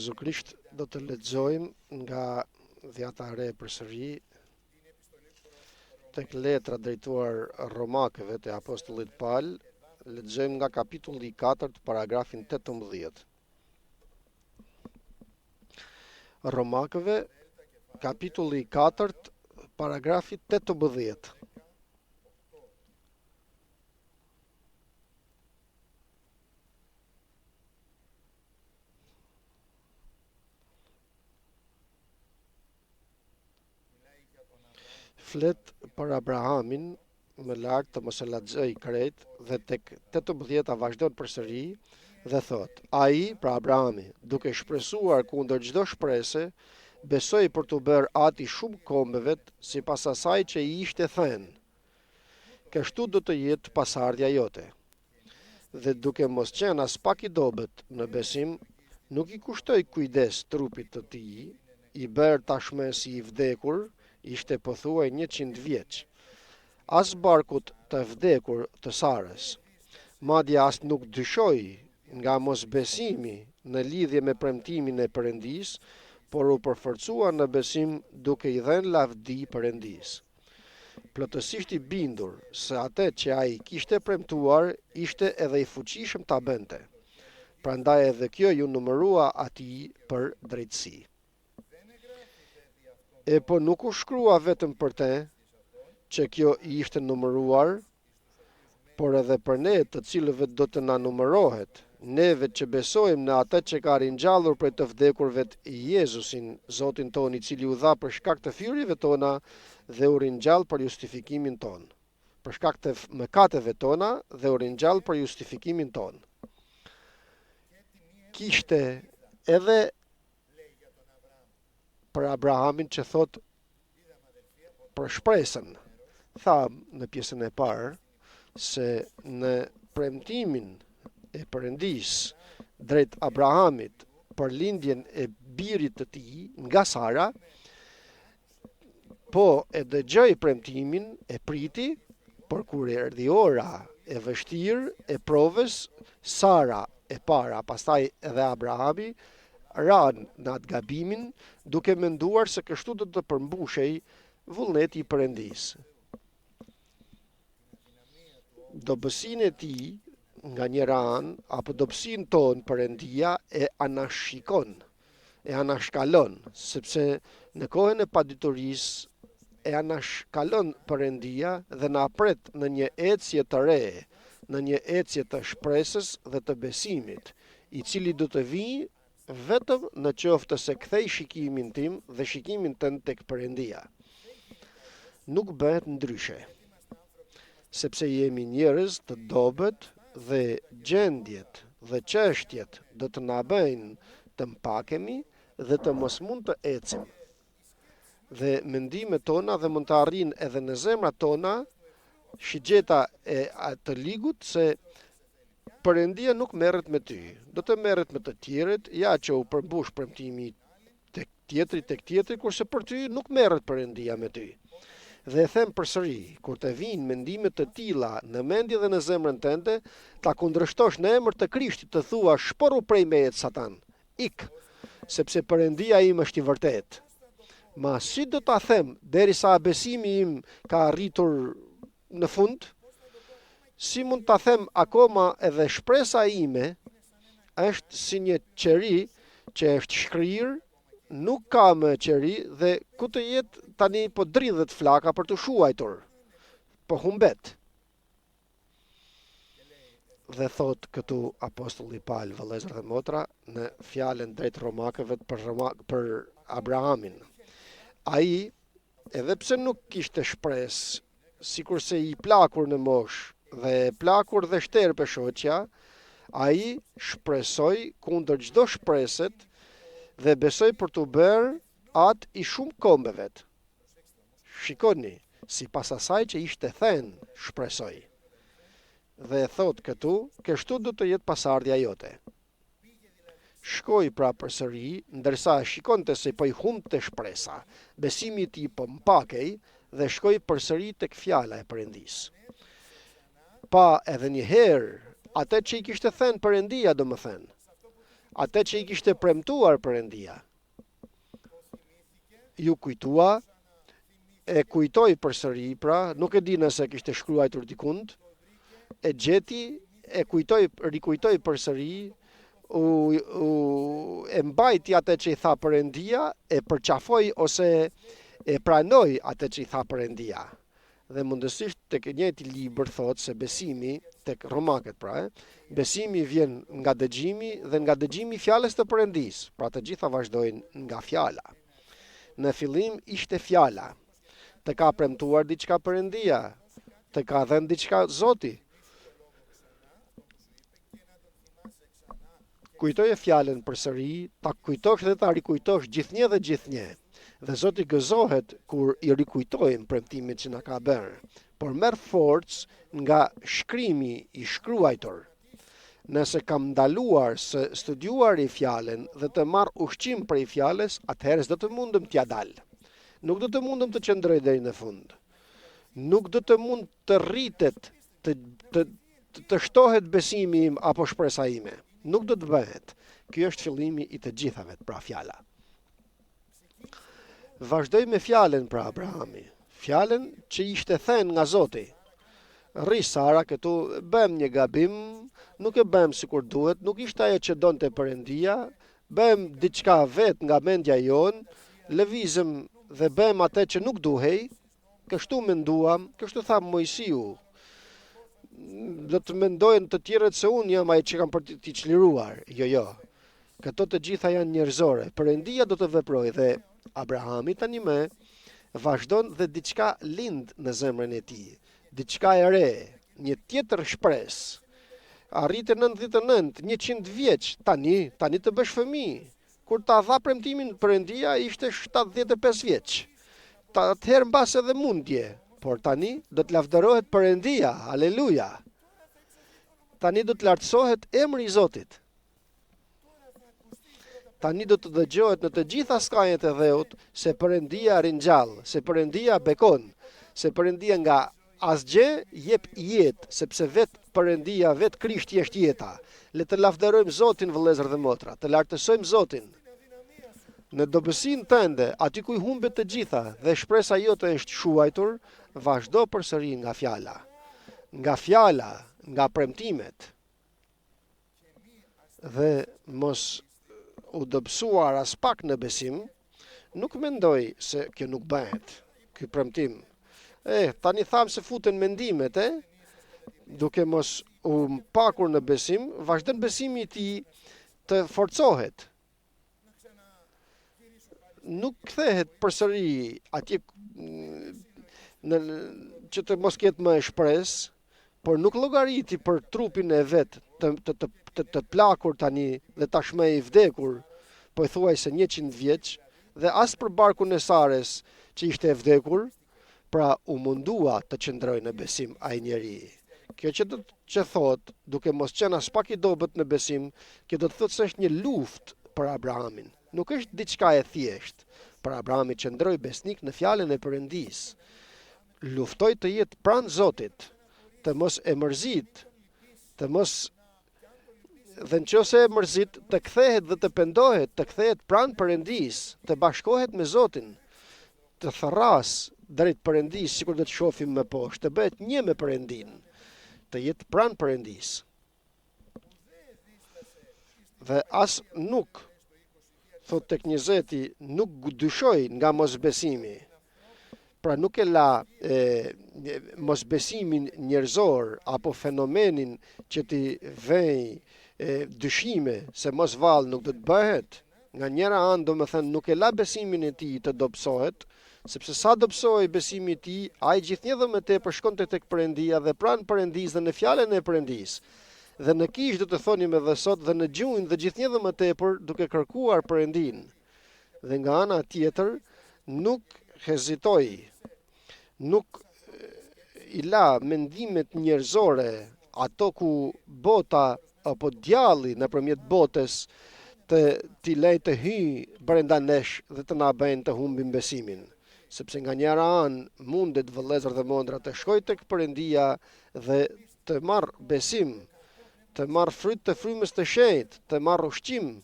Jezu Krisht do të lexojmë nga Dhjata e Re përsëri tek letra drejtuar Romakëve të apostullit Paul, lexojmë nga kapitulli 4, paragrafin 18. Romakëve, kapitulli 4, paragrafi 18. Flet për Abrahamin më lart të mos e lexoj krejt dhe tek 18 vazhdon përsëri dhe thot: ai, pra Abrahami, duke shpresuar kundër çdo shprese, besoi për të bërë ati shumë kombeve sipas asaj që i ishte thënë. Kështu do të jetë pasardhja jote. Dhe duke mos qenë as pak i dobët në besim, nuk i kushtoi kujdes trupit të tij, i bërë tashmë si i vdekur, ishte pothuaj 100 vjeç. As barkut të vdekur të Sarës. Madje as nuk dyshoi nga mosbesimi në lidhje me premtimin e Perëndis, por u përforcua në besim duke i dhënë lavdi Perëndis. Plotësisht i bindur se atë që ai kishte premtuar ishte edhe i fuqishëm ta bënte. Prandaj edhe kjo ju numërua atij për drejtësi. E po nuk u shkrua vetëm për te, që kjo i ishte numëruar, por edhe për ne të cilëve do të na numërohet, neve që besojmë në atë që ka ringjallur prej të vdekurve të Jezusin, Zotin ton, i cili u dha për shkak të fyryve tona dhe u ringjall për justifikimin ton. Për shkak të mëkateve tona dhe u ringjall për justifikimin ton. Kishte edhe për Abrahamin që thot për shpresën. Tha në pjesën e parë se në premtimin e Perëndis drejt Abrahamit për lindjen e birit të tij nga Sara, po e dëgjoi premtimin, e priti, por kur erdhi ora e vështirë e provës, Sara e para, pastaj edhe Abrahami ran në atë gabimin, duke menduar se kështu do të përmbushej vullneti i Perëndis. Dobësinë e tij nga njëra anë, apo dobësinë tonë Perëndia e anashikon, e anashkalon, sepse në kohën e paditurisë e anashkalon Perëndia dhe na pret në një ecje të re, në një ecje të shpresës dhe të besimit, i cili do të vijë vetëm në qoftë se kthej shikimin tim dhe shikimin tënd tek Perëndia. Nuk bëhet ndryshe, sepse jemi njerëz të dobët dhe gjendjet dhe çështjet do të na bëjnë të mpakemi dhe të mos mund të ecim. Dhe mendimet tona dhe mund të arrijnë edhe në zemrat tona shigjeta e të ligut se Perëndia nuk merret me ty, do të merret me të tjerët, ja që u përmbush premtimi tek tjetri, kurse për ty nuk merret Perëndia me ty. Dhe e them përsëri, kur të vinë mendime të tilla në mendje dhe në zemrën tënde, ta kundërshtosh në emër të Krishtit, të thua shporu prej meje Satan, ik, sepse Perëndia im është i vërtet. Ma si do ta them derisa besimi im ka arritur në fund? Si mund ta them akoma edhe shpresa ime është si një qeri që është shkrirë, nuk ka më qeri dhe ku të jetë tani po dridhet flaka për të shuajtur, po humbet. Dhe thot këtu apostulli Paul, vëllezër dhe motra, në fjalën drejt Romakëve për Abrahamin. Ai, edhe pse nuk kishte shpresë, sikurse i plakur në moshë dhe plakur dhe shterpe shoqja, ai shpresoi kundër çdo shpreset dhe besoi për të bërë atë i shumë kombeve. Shikoni, sipas asaj që ishte thënë, shpresoi. Dhe thot këtu, kështu do të jetë pasardhja jote. Shkoi pra përsëri, ndërsa shikonte se po i humbte shpresa, besimi i tij po mpakej dhe shkoi përsëri tek fjala e Perëndis. Pa edhe një herë atë që i kishte thënë Perëndia, domethënë. atë që i kishte premtuar Perëndia. Ju kujtua, e kujtoi përsëri, pra nuk e di nëse kishte shkruar dikund, e gjeti, rikujtoi përsëri, e mbajti atë që i tha Perëndia, e përqafoi ose e pranoi atë që i tha Perëndia. Dhe mundësisht tek njëjti libër thot se besimi, tek Romakët pra, besimi vjen nga dëgjimi dhe nga dëgjimi fjalës të Perëndisë. Pra të gjitha vazhdojnë nga fjala. Në fillim ishte fjala. Të ka premtuar diçka Perëndia, të ka dhënë diçka Zoti. Kujtoje fjalën përsëri, ta kujtosh dhe ta rikujtosh gjithnjë dhe gjithnjë. Dhe Zoti gëzohet kur i rikujtojmë premtimin që na ka bërë, por merr forcë nga shkrimi i shkruajtur. Nëse kam ndaluar së studiuar i fjalën dhe të marr ushqim prej fjalës, atëherë s'do të mundem t'ja dal. Nuk do të mundem të qëndroj deri në fund. Nuk do të mund të rritet, të shtohet besimi im apo shpresa ime. Nuk do të bëhet. Ky është fillimi i të gjithave, pra fjala. Vazhdoj me fjalën pra Abrahami. Fjalën që ishte thënë nga Zoti. Rri Sara këtu, bëm një gabim, nuk e bëm sikur duhet, nuk ishte ajo që donte Perëndia, bëm diçka vet nga mendja jon, lëvizëm dhe bëm atë që nuk duhej, kështu menduam, kështu tha Mojsiu. Do të mendojnë të tjerët se unë jam ai që kam për t'i çliruar. Jo. Këto të gjitha janë njerëzore. Perëndia do të veprojë dhe Abrahami tani më vazhdon dhe diçka lind në zemrën e tij. Diçka e re, një tjetër shpresë. Arritën 99, 100 vjeç, tani të bësh fëmijë. Kur ta dha premtimin Perëndia ishte 75 vjeç. Atëherë mbas edhe mundje, por tani do të lavdërohet Perëndia. Haleluja. Tani do të lartësohet emri i Zotit. Tani do të dëgjohet në të gjitha skajet e dheut se Perëndia ringjall, se Perëndia bekon, se Perëndia nga asgjë jep jetë, sepse vetë Perëndia, vetë Krishti është jeta. Le të lavdërojmë Zotin, vëllezër dhe motra, të lartësojmë Zotin. Në dobësinë tënde, aty ku i humbet të gjitha dhe shpresa jote është shuajtur, vazhdo përsëri nga fjala. Nga fjala, nga premtimet. Dhe mos u dobësuar as pak në besim, nuk mendoj se kjo nuk bëhet, ky premtim. Tani tham se futen mendimet, duke mos u mpakur në besim, vazhdon besimi i tij të forcohet. Nuk kthehet përsëri atje që të mos ketë më shpresë, por nuk llogariti për trupin e vet të plakur tani dhe tashmë i vdekur, po i thuaj se 100 vjeç, dhe as për barkun e Sares që ishte e vdekur, pra u mundua të qëndrojë në besim ai njeri. Kjo që thot, duke mos qenë as pak i dobët në besim, kjo do të thotë se është një luftë për Abrahamin. Nuk është diçka e thjeshtë. Për Abrahami qëndroi besnik në fjalën e Perëndisë. Luftoi të jetë pranë Zotit, të mos e mërzit, të mos dhe nëse e mërzit, të kthehet dhe të pendohet, të kthehet pranë Perëndisë, të bashkohet me Zotin, të tharras drejt Perëndisë, sikur do të shohim më poshtë, të bëhet një me Perëndin, të jetë pranë Perëndisë. Dhe as nuk, thot tek 20, nuk dyshoj nga mosbesimi. Pra nuk e la mosbesimin njerëzor apo fenomenin që ti vej dyshime se mos vallë nuk do të bëhet. Nga njëra anë do më thënë nuk e la besimin e tij të dobësohet, sepse sa dobësoi besimi i tij, ai gjithnjë dhe më tepër shkonte tek Perëndia dhe pranë Perëndisë dhe në fjalën e Perëndisë. Dhe në kish do të thonim edhe sot dhe në gjunjë dhe gjithnjë dhe më tepër duke kërkuar Perëndin. Dhe nga ana tjetër nuk hezitoi, nuk i la mendimet njerëzore, ato ku bota apo djalli nëpërmjet botës t'i lej të hyjë brenda nesh dhe të na bëjnë të humbim besimin. Sepse nga njëra anë mundet vëllezër dhe mondra të shkojë tek Perëndia dhe të marr besim, të marr fryt të frymës të shenjtë, të marr ushqim,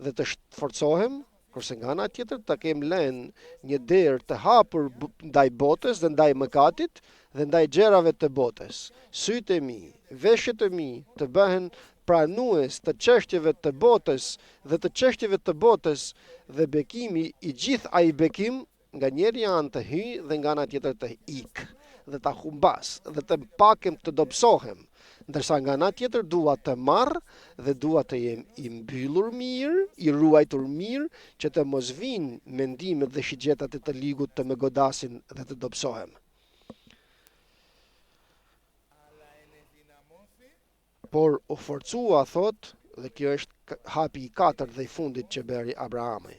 dhe të forcohem, kurse nga ana tjetër të kem lënë një derë të hapur ndaj botës dhe ndaj mëkatit dhe ndaj gjerave të botës. Sytë e mi, veshjet e mi të bëhen pranues të çështjeve të botës dhe të çështjeve të botës dhe bekimi i gjithë ai bekim nga njëri anë të hy dhe nga ana tjetër të ik dhe ta humbas dhe të pakem të dobësohem, ndërsa nga ana tjetër dua të marr dhe dua të jem i mbyllur mirë, i ruajtur mirë, që të mos vinë mendimet dhe shigjetat e të ligut të më godasin dhe të dobësohem. Por u forcua, thot, dhe kjo është hapi i 4 dhe i fundit që bëri Abrahami,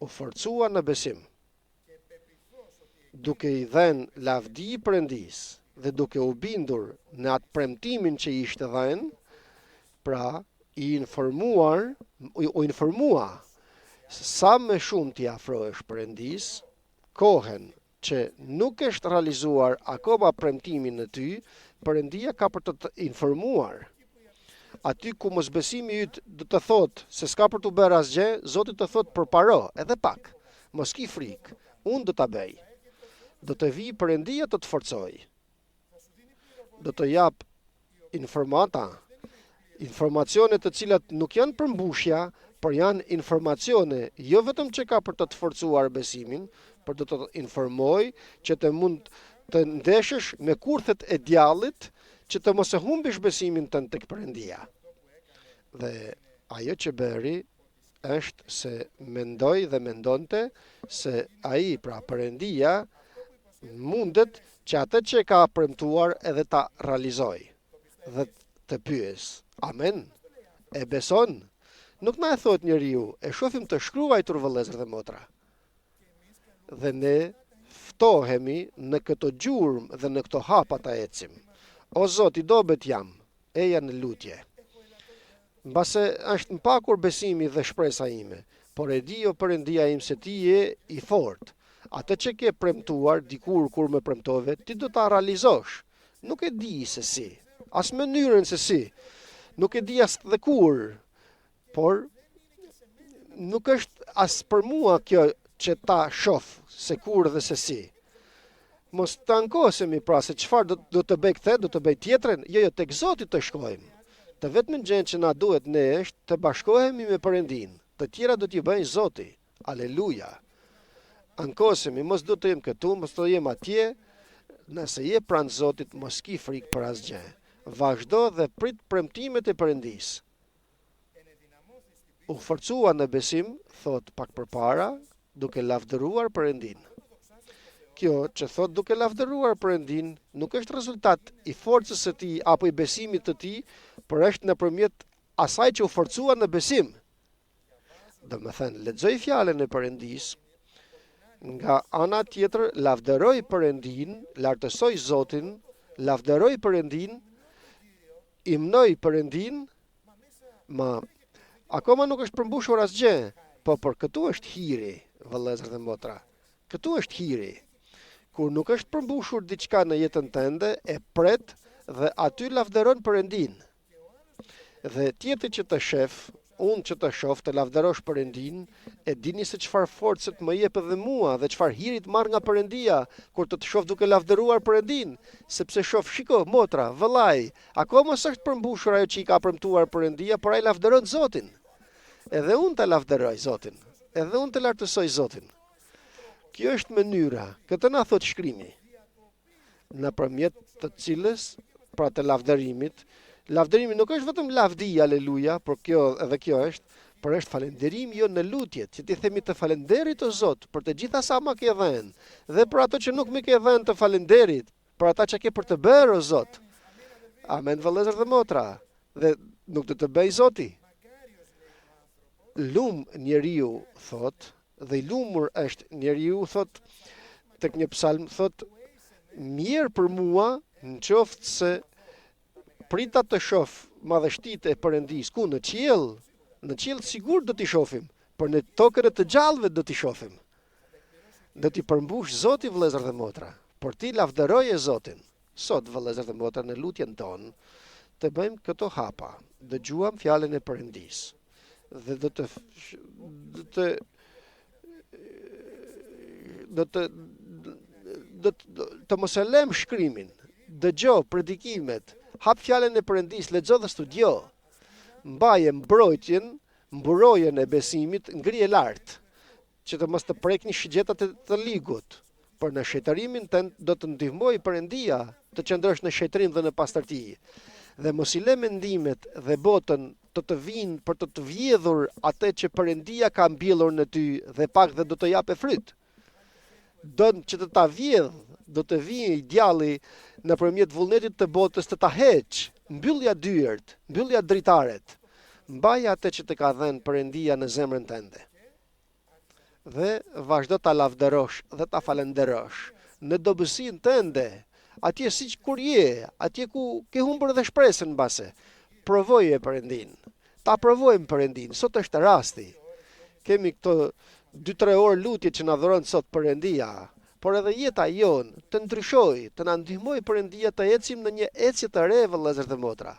u forcua në besim, duke i dhenë lavdi Perëndis dhe duke u bindur në atë premtimin që ishte dhenë, pra u informua sa më shumë t'i afrohesh Perëndis, kohen që nuk është realizuar akoma premtimin në ty, Perëndia ka për të informuar. Aty ku mosbesimi yt do të thotë se s'ka për të bërë asgjë, Zoti të thotë përparo, edhe pak. Mos ki frikë, unë do ta bëj. Do të vi Perëndia të të forcoj. Do të jap informacione të cilat nuk janë përmbushja, por janë informacione jo vetëm që ka për të të forcuar besimin, por do të informoj që të mund të ndeshësh me kurthet e djallit, që të mos e humbish besimin tënd tek Perëndia. Dhe ajo që bëri është se mendoi dhe mendonte se ai, pra Perëndia, mundet që atë që ka premtuar edhe ta realizoj. Dhe të pyes, amen? E beson? Nuk na e thot njeriu, e shohim të shkruajtur, vëllezër dhe motra. Dhe ne ftohemi në këto gjurmë dhe në këto hapa ta ecim. O Zot, i dobet jam, eja në lutje. Mbase është mpakur besimi dhe shpresa ime, por e di o Perëndia im se ti je i fortë. Atë që ke premtuar dikur kur më premtove, ti do ta realizosh. Nuk e di se si, as mënyrën se si. Nuk e di as dhe kur, por nuk është as për mua kjo që ta shoh se kur dhe se si. Mos të ankosemi pra se çfarë do të bëj këtë, do të bëj tjetrën, jo tek Zoti të shkojmë. Të vetmën gjë që na duhet ne është të bashkohemi me Perëndin. Të tjera do t'i bëjë Zoti. Aleluja. Ankosemi, mos do të jem këtu, mos do të jem atje. Nëse je pranë Zotit, mos ki frikë për asgjë. Vazhdo dhe prit premtimet e Perëndis. U forcua në besim, thot pak përpara, duke lavdëruar Perëndin. Kjo që thot duke lavdëruar Perëndin nuk është rezultat i forcës së tij apo i besimit të tij, por është nëpërmjet asaj që u forcua në besim. Domethënë, lexoj fjalën e Perëndis, nga ana tjetër lavdëroj Perëndin, lartësoj Zotin, lavdëroj Perëndin, imnoj Perëndin, ma akoma nuk është përmbushur asgjë, po por këtu është hiri, vëllezër dhe motra. Këtu është hiri. Kur nuk është përmbushur diçka në jetën tënde, e pret dhe aty lavdëron Perëndin. Dhe tjetri që të shef, unë që të shoh të lavdërosh Perëndin, e dini se çfarë forcët më jep edhe mua dhe çfarë hirit marr nga Perëndia kur të shoh duke lavdëruar Perëndin, sepse shoh, shiko, motra, vëllai, akoma s'është përmbushur ajo që i ka premtuar Perëndia, por ai lavdëron Zotin. Edhe unë të lavdëroj Zotin, edhe unë të lartësoj Zotin. Kjo është mënyra, këtë na thot shkrimi, nëpërmjet të cilës, pra të lavdërimit. Lavdërimi nuk është vetëm lavdi, aleluja, por kjo është, por është falënderim jo në lutjet, që ti themi të falenderit o Zot për të gjitha sa ma ke dhënë, dhe për ato që nuk më ke dhënë të falenderit, për ata që ke për të bërë o Zot. Amen, vëllezër dhe motra, dhe nuk do të bëj Zoti. Lum njeriu, thot, dhe i lumur është njeriu, thot, tek një psalm, thot, mirë për mua, në qoftë se prita të shoh madhështitë e Perëndis, ku në qiell sigur do t'i shohim, por në tokën e të gjallëve do t'i shohim. Do t'i përmbush Zoti, vëllezër dhe motra, por ti lavdëroje Zotin. Sot, vëllezër dhe motra, në lutjen tonë, të bëjmë këto hapa, dëgjuam fjalën e Perëndis. dhe do të mos e lëm shkrimin, dëgjo predikimet, hap fjalën e Perëndis, lexo dhe studio. Mbaje mburojen e besimit, ngrije lart, që të mos të prekni shigjetat të ligut. Por në shejtërimin tënd do të ndihmoj Perëndia të qëndrosh në shejtërim dhe në pastërti. Dhe mos i lë mendimet dhe botën të vinë për të vjedhur atë që Perëndia ka mbjellur në ty dhe pak dhe do të japë fryt. Don që të ta vjedh, do të vijë djalli nëpërmjet vullnetit të botës të ta heq, mbyllja dyert, mbyllja dritaret. Mbaja atë që të ka dhënë Perëndia në zemrën tënde. Dhe vazhdo ta lavdërosh dhe ta falenderosh në dobësinë tënde, atje siç kur je, atje ku ke humbur dhe shpresën mbase. Provoje Perëndin. Ta provojmë Perëndin. Sot është rasti. Kemi këto 2-3 orë lutje që na dhuron sot Perëndia, por edhe jeta jon të ndryshojë, të na ndihmojë Perëndia të ecim në një ecje të re, vëllezër dhe motra.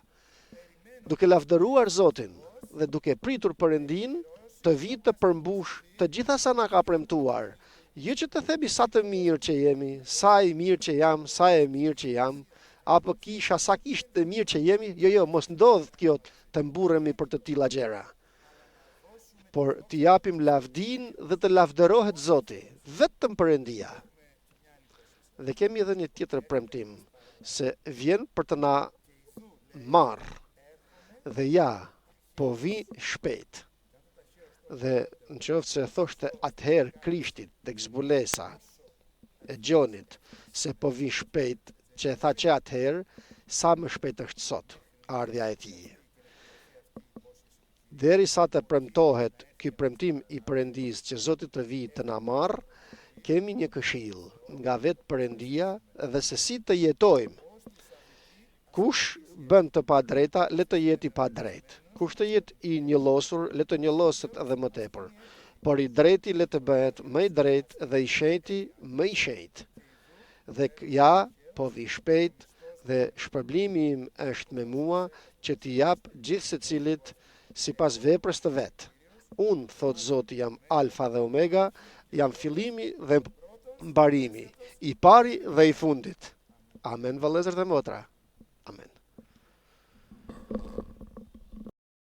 Duke lavdëruar Zotin dhe duke pritur Perëndin të vijë të përmbush të gjitha sa na ka premtuar. Jo që të themi sa të mirë që jemi, sa i mirë që jam, sa e mirë që jam, apo kisha sa kishtë të mirë që jemi, jo, mos ndodh kjo të mburremi për të tilla gjëra. Por t'i japim lavdin dhe të lavdërohet Zoti, vetëm Perëndia. Dhe kemi edhe një tjetër premtim, se vjen për të na marrë. Dhe ja, po vi shpejt. Dhe në qoftë se thoshte atëherë Krishtit tek zbulesa e Gjonit se po vi shpejt, që e tha që atëherë, sa më shpejt është sot ardhja e tij. Derisa të premtohet ky premtim i Perëndis që Zoti të vijë të na marrë, kemi një këshill nga vetë Perëndia dhe se si të jetojmë. Kush bën të padrejta, le të jetë i padrejt. Kush të jetë i njëllosur, le të njëlloset edhe më tepër. Por i drejti le të bëhet më i drejtë dhe i shenjti më i shenjtë. Dhe ja, po vi shpejt dhe shpërblimi im është me mua që t'i jap gjithë secilit sipas veprës të vet. Unë, thot Zoti, jam Alfa dhe Omega, jam fillimi dhe mbarimi, i pari dhe i fundit. Amen, vëllezër dhe motra.